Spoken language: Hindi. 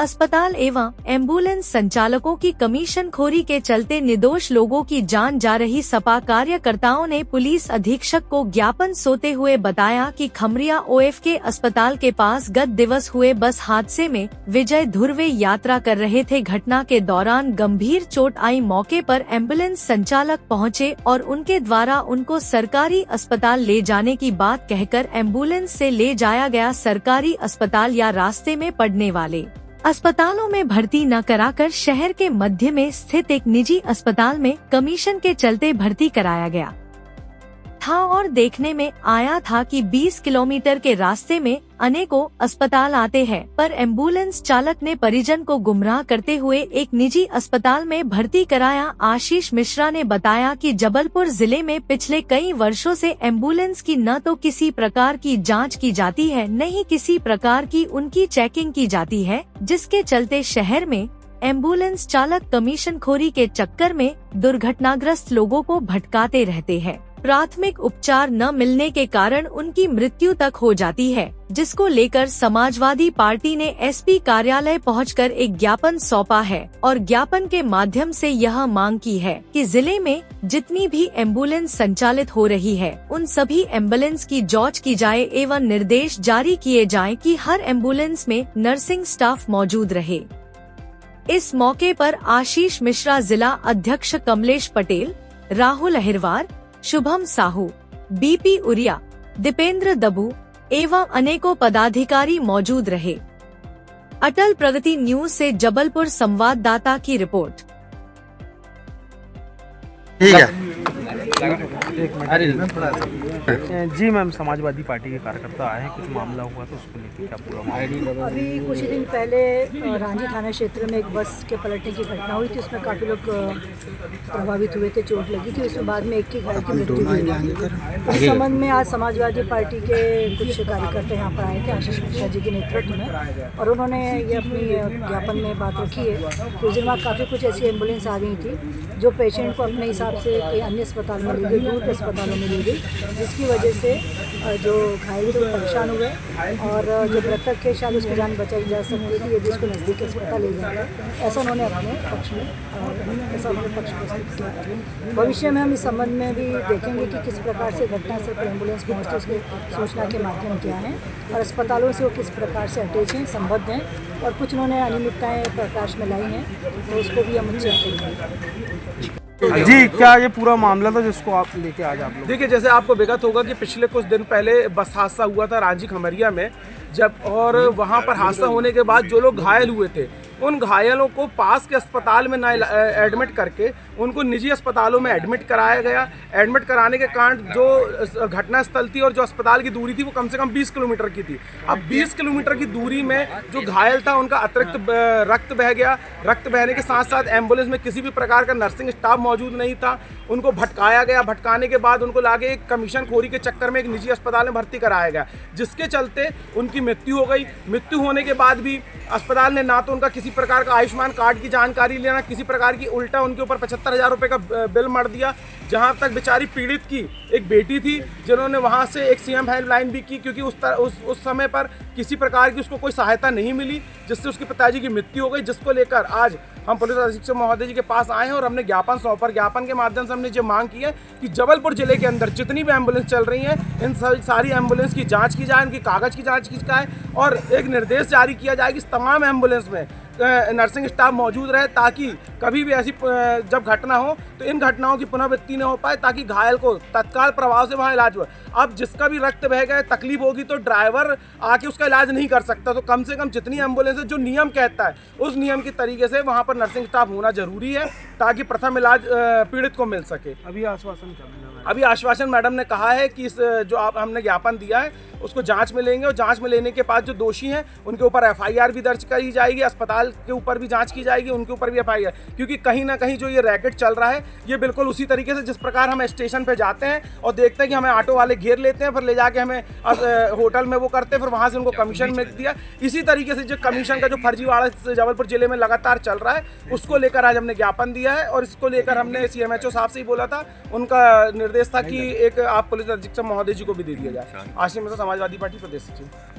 अस्पताल एवं एम्बुलेंस संचालकों की कमीशनखोरी के चलते निर्दोष लोगों की जान जा रही। सपा कार्यकर्ताओं ने पुलिस अधीक्षक को ज्ञापन सौंपते हुए बताया कि खमरिया OFK अस्पताल के पास गत दिवस हुए बस हादसे में विजय धुर्वे यात्रा कर रहे थे। घटना के दौरान गंभीर चोट आई। मौके पर एम्बुलेंस संचालक पहुंचे और उनके द्वारा उनको सरकारी अस्पताल ले जाने की बात कहकर एम्बुलेंस से ले जाया गया। सरकारी अस्पताल या रास्ते में पड़ने वाले अस्पतालों में भर्ती न कराकर शहर के मध्य में स्थित एक निजी अस्पताल में कमीशन के चलते भर्ती कराया गया था और देखने में आया था कि 20 किलोमीटर के रास्ते में अनेकों अस्पताल आते हैं, पर एम्बुलेंस चालक ने परिजन को गुमराह करते हुए एक निजी अस्पताल में भर्ती कराया। आशीष मिश्रा ने बताया कि जबलपुर जिले में पिछले कई वर्षों से एम्बुलेंस की न तो किसी प्रकार की जांच की जाती है, न ही किसी प्रकार की उनकी चेकिंग की जाती है, जिसके चलते शहर में एम्बुलेंस चालक कमीशनखोरी के चक्कर में दुर्घटनाग्रस्त लोगों को भटकाते रहते हैं। प्राथमिक उपचार न मिलने के कारण उनकी मृत्यु तक हो जाती है, जिसको लेकर समाजवादी पार्टी ने SP कार्यालय पहुंचकर एक ज्ञापन सौंपा है और ज्ञापन के माध्यम से यह मांग की है कि जिले में जितनी भी एम्बुलेंस संचालित हो रही है उन सभी एम्बुलेंस की जांच की जाए एवं निर्देश जारी किए जाएं कि हर एम्बुलेंस में नर्सिंग स्टाफ मौजूद रहे। इस मौके पर आशीष मिश्रा, जिला अध्यक्ष कमलेश पटेल, राहुल अहिरवार, शुभम साहू, BP उरिया, दीपेंद्र दबू एवं अनेकों पदाधिकारी मौजूद रहे। अटल प्रगति न्यूज से जबलपुर संवाददाता की रिपोर्ट। ठीक है। जी मैम, समाजवादी पार्टी के कार्यकर्ता आए हैं, कुछ मामला हुआ तो उसको लेकर क्या पूरा मामला? अभी कुछ ही दिन पहले रांझी थाना क्षेत्र में एक बस के पलटने की घटना हुई थी। उसमें काफ़ी लोग प्रभावित हुए थे, चोट लगी थी। उसमें बाद में एक की घायल की मृत्यु हुई। इस संबंध में आज समाजवादी पार्टी के कुछ कार्यकर्ता यहाँ पर आए थे आशीष मिश्रा जी के नेतृत्व में, और उन्होंने ये अपनी ज्ञापन में बात रखी है कि उस दिन वहाँ काफ़ी कुछ ऐसी एम्बुलेंस आ गई थी जो पेशेंट को अपने हिसाब से कई अन्य अस्पताल में ले गई, दूर के अस्पतालों में ले गई, जिसकी वजह से जो घायल थे परेशान हुए और जो मृतक के शायद उसकी जान बचाई जा सकती थी यदि उसको नज़दीक के अस्पताल ले जाता। ऐसा उन्होंने अपने पक्ष में प्रस्तुत किया। भविष्य में हम इस संबंध में भी देखेंगे कि किस प्रकार से घटनास्थल पर एम्बुलेंस पहुँचती, उसके सूचना के माध्यम क्या हैं और अस्पतालों से वो किस प्रकार से अटैच हैं, संबद्ध हैं, और कुछ उन्होंने अनियमितताएँ प्रकाश में लाई हैं, तो उसको भी हम उनसे जी, क्या ये पूरा मामला था जिसको आप लेके आज आप लोग? देखिए, जैसे आपको विगत होगा कि पिछले कुछ दिन पहले बस हादसा हुआ था रांझी खमरिया में, जब और वहाँ पर हादसा होने के बाद जो लोग घायल हुए थे उन घायलों को पास के अस्पताल में ना एडमिट करके उनको निजी अस्पतालों में एडमिट कराया गया। एडमिट कराने के कारण जो घटनास्थल थी और जो अस्पताल की दूरी थी वो कम से कम 20 किलोमीटर की थी। अब 20 किलोमीटर की दूरी में जो घायल था उनका अतिरिक्त रक्त बह गया। रक्त बहने के साथ साथ एम्बुलेंस में किसी भी प्रकार का नर्सिंग स्टाफ मौजूद नहीं था। उनको भटकाया गया। भटकाने के बाद उनको लाके एक कमीशनखोरी के चक्कर में एक निजी अस्पताल में भर्ती कराया गया, जिसके चलते उनकी मृत्यु हो गई। मृत्यु होने के बाद भी अस्पताल ने ना तो उनका किसी प्रकार का आयुष्मान कार्ड की जानकारी लेना, किसी प्रकार की, उल्टा उनके ऊपर 75,000 रुपये का बिल मर दिया। जहां तक बेचारी पीड़ित की एक बेटी थी जिन्होंने वहां से एक CM हेल्पलाइन भी की, क्योंकि उस समय पर किसी प्रकार की उसको कोई सहायता नहीं मिली, जिससे उसके पिताजी की मृत्यु हो गई। जिसको लेकर आज हम पुलिस अधीक्षक महोदय जी के पास आए हैं और हमने ज्ञापन सौंपा। ज्ञापन के माध्यम से हमने ये मांग की है कि जबलपुर जिले के अंदर जितनी भी एम्बुलेंस चल रही हैं इन सारी एम्बुलेंस की जांच की जाए, इनकी कागज़ की जांच की जाए और एक निर्देश जारी किया जाए कि तमाम एम्बुलेंस में नर्सिंग स्टाफ मौजूद रहे, ताकि कभी भी ऐसी जब घटना हो तो इन घटनाओं की पुनरावृत्ति न हो पाए, ताकि घायल को तत्काल प्रभाव से वहाँ इलाज हो। अब जिसका भी रक्त बह गए, तकलीफ होगी तो ड्राइवर आके उसका इलाज नहीं कर सकता, तो कम से कम जितनी एम्बुलेंस जो नियम कहता है उस नियम की तरीके से वहाँ पर नर्सिंग स्टाफ होना जरूरी है, ताकि प्रथम इलाज पीड़ित को मिल सके। अभी आश्वासन मैडम ने कहा है कि इस जो हमने ज्ञापन दिया है उसको जांच में लेंगे और जांच में लेने के बाद जो दोषी हैं उनके ऊपर FIR भी दर्ज करी जाएगी, अस्पताल के ऊपर भी जांच की जाएगी, उनके ऊपर भी FIR, क्योंकि कहीं ना कहीं जो ये रैकेट चल रहा है ये बिल्कुल उसी तरीके से जिस प्रकार हम स्टेशन पे जाते हैं और देखते हैं कि हमें ऑटो वाले घेर लेते हैं, फिर ले जाके हमें होटल में वो करते हैं, फिर वहाँ से उनको कमीशन मिल दिया। इसी तरीके से जो कमीशन का जो फर्जीवाड़ा जबलपुर जिले में लगातार चल रहा है उसको लेकर आज हमने ज्ञापन दिया है और इसको लेकर हमने CMHO साहब से ही बोला था, उनका निर्देश था कि एक आप पुलिस अधीक्षक महोदय जी को भी दे दिया जाए। आशीष मिश्रा, समाजवादी पार्टी, प्रदेश सचिव।